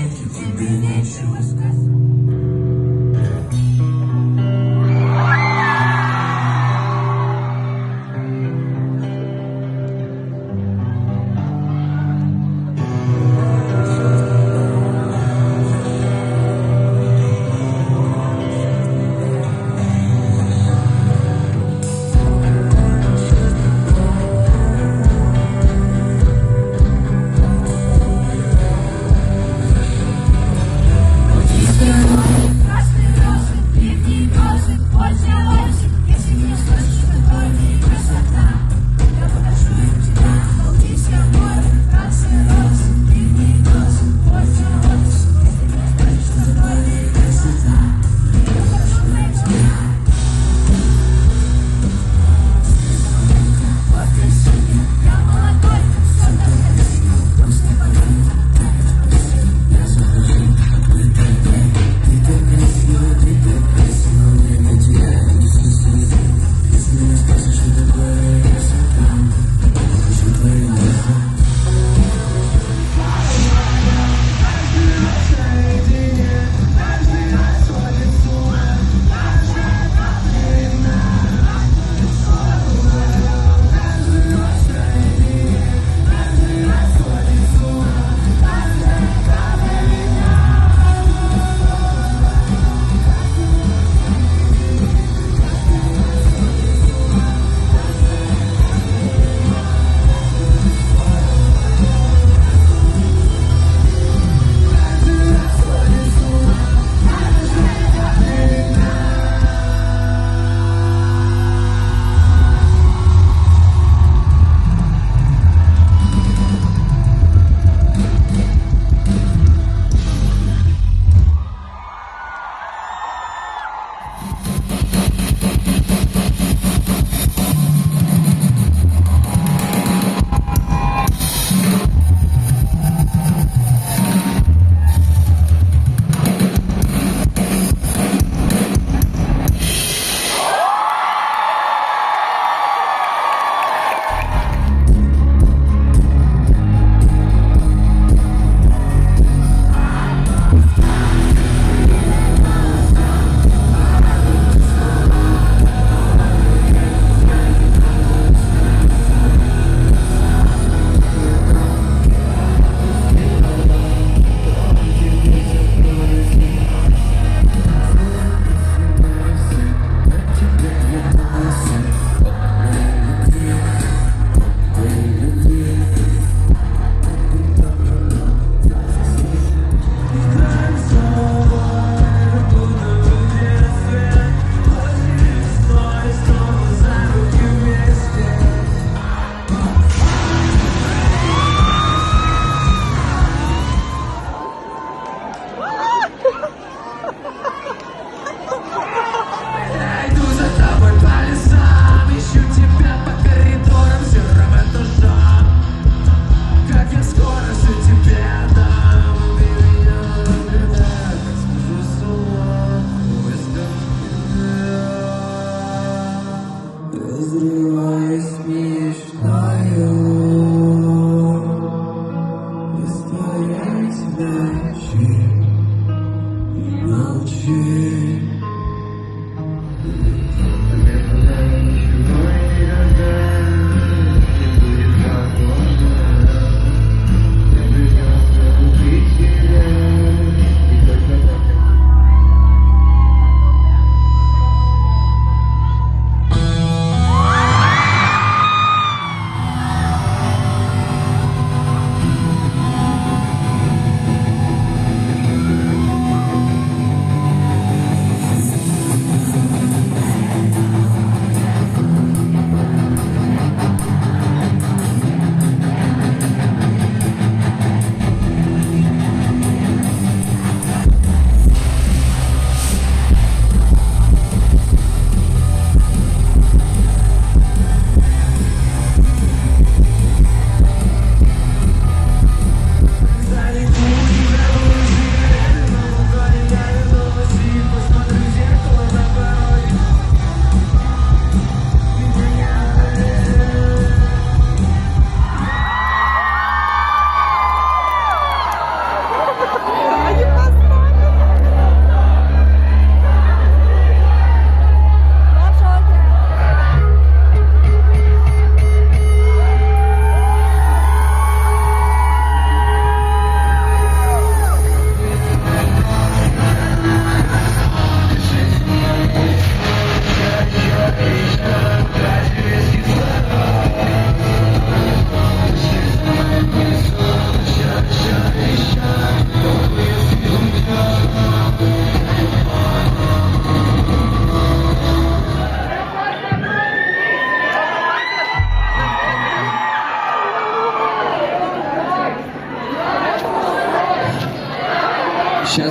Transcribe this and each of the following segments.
тебе нечего сказать.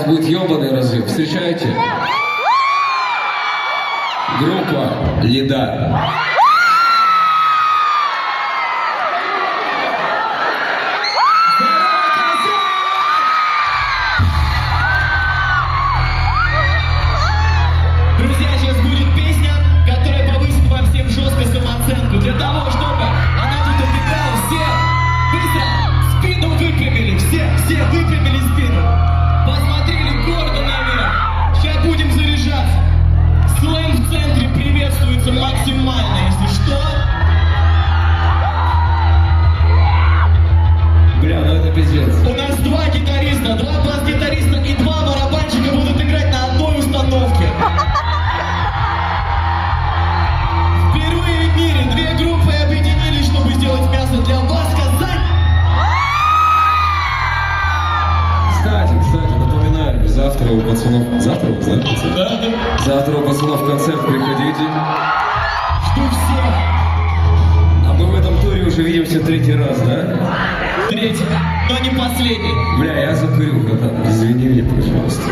будет ебаный разрыв. Встречаете? Группа Лида. Друзья, сейчас будет песня, которая повысит вам всем жестко самооценку. Для того, чтобы она тут убегала, все быстро спину выпрямили. Все выпрямили спину. Посмотрели гордо наверх. Сейчас будем заряжаться. Слэм в центре приветствуется максимально, если что. Бля, ну это пиздец. У нас два гитариста, два бас-гитариста и два барабанщика будут играть на одной установке. Впервые в мире две группы объединились, чтобы сделать мясо для вас, Казань. Кстати, напоминаю, завтра у пацанов... Завтра, вы знаете, пацаны? Да, Завтра у пацанов концерт, приходите. жду всех. А мы в этом туре уже видимся третий раз, да? Третий, но не последний. Бля, я закурю, братан. Извини меня, пожалуйста.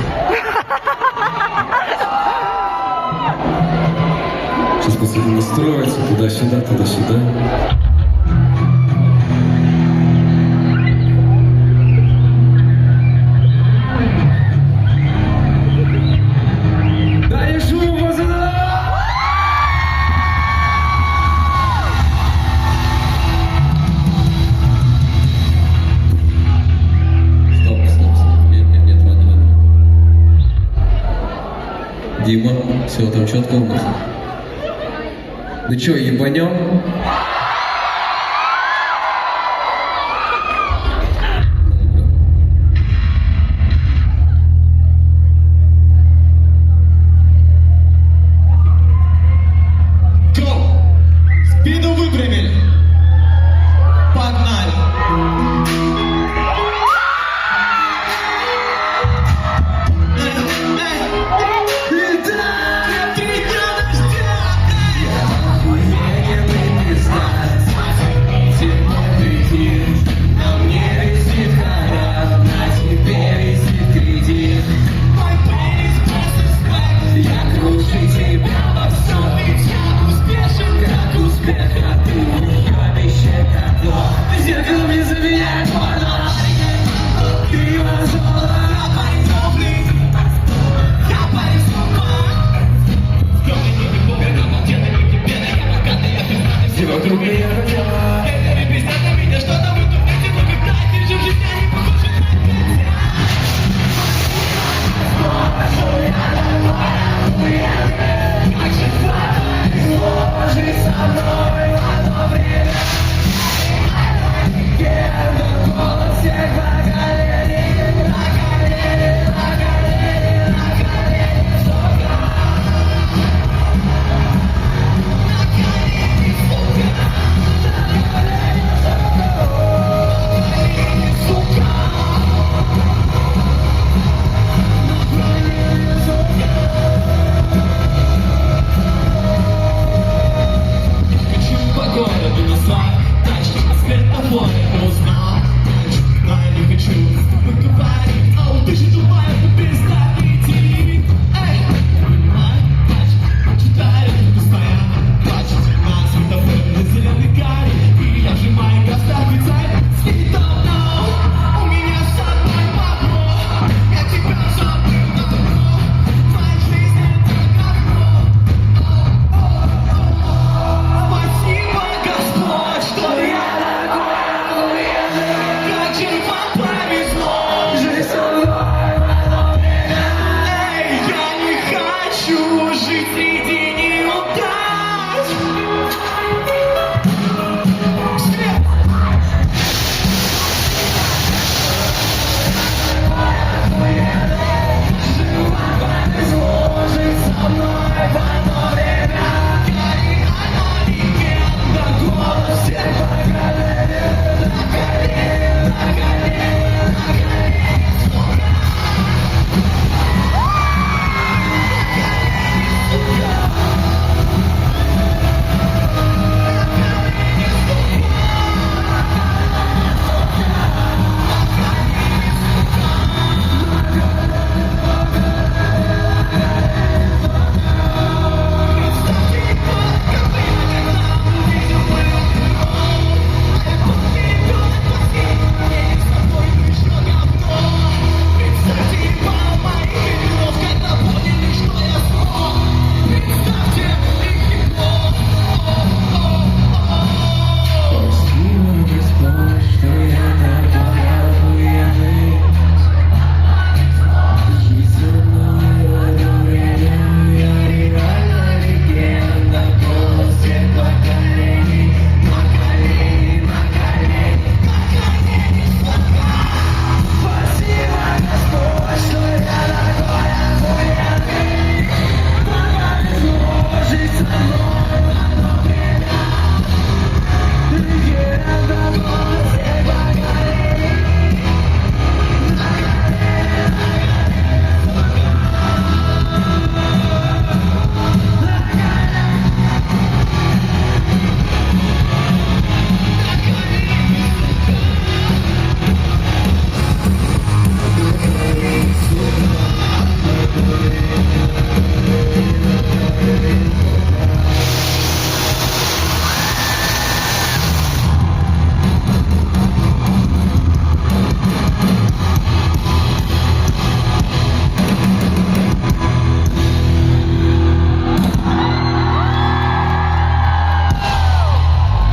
Сейчас пацаны настроятся туда-сюда, туда-сюда. Дай шум, пацаны! Стоп. Нет, ладно. Дима, все там четко у нас. Ну чё, ебанем? Go! Спину выпрямили. Погнали. Охуенный пизда.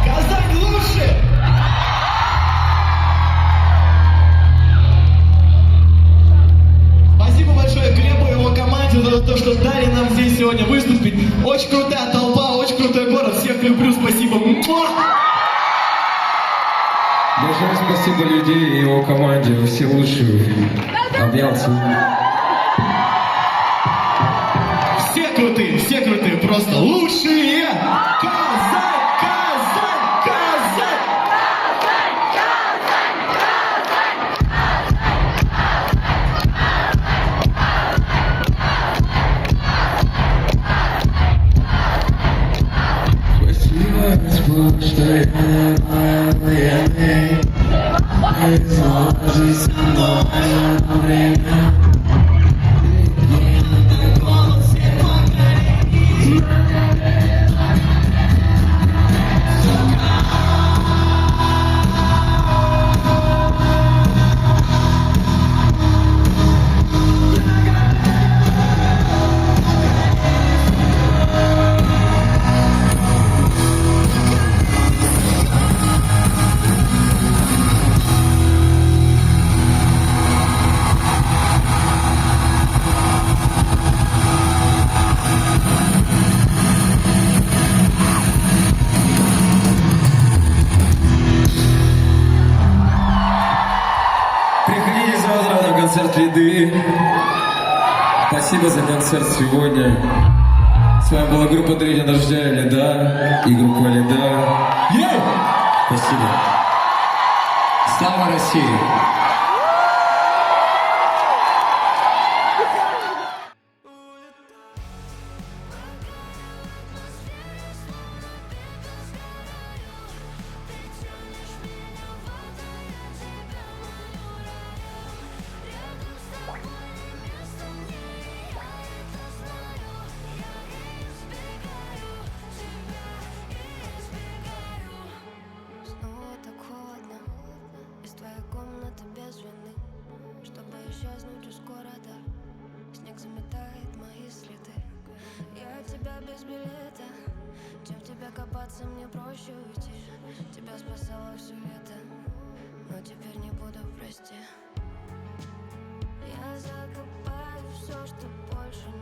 Казань лучше! Спасибо большое Глебу и его команде за то, что дали нам здесь сегодня выступить. Очень крутая толпа, очень крутой город. Всех люблю, спасибо. Муа! Большое спасибо людей и его команде, вы все лучшие. Обнял, целую. Все крутые, просто лучшие! Казань, Казань, Казань! Спасибо, Господь, что я военный. Повезло жить со мной одно время. Приходите завтра на концерт Лиды. Спасибо за концерт сегодня. С вами была группа 3 дня рождения Лида и группа Лида. Спасибо. Слава России! Снова так холодно, из твоей комнаты без вины. Чтобы исчезнуть из города, снег заметает мои следы. Я от тебя без билета, чем в тебя копаться мне проще уйти. Тебя спасала все лето, но теперь не буду, прости. Я закопаю все, что больше не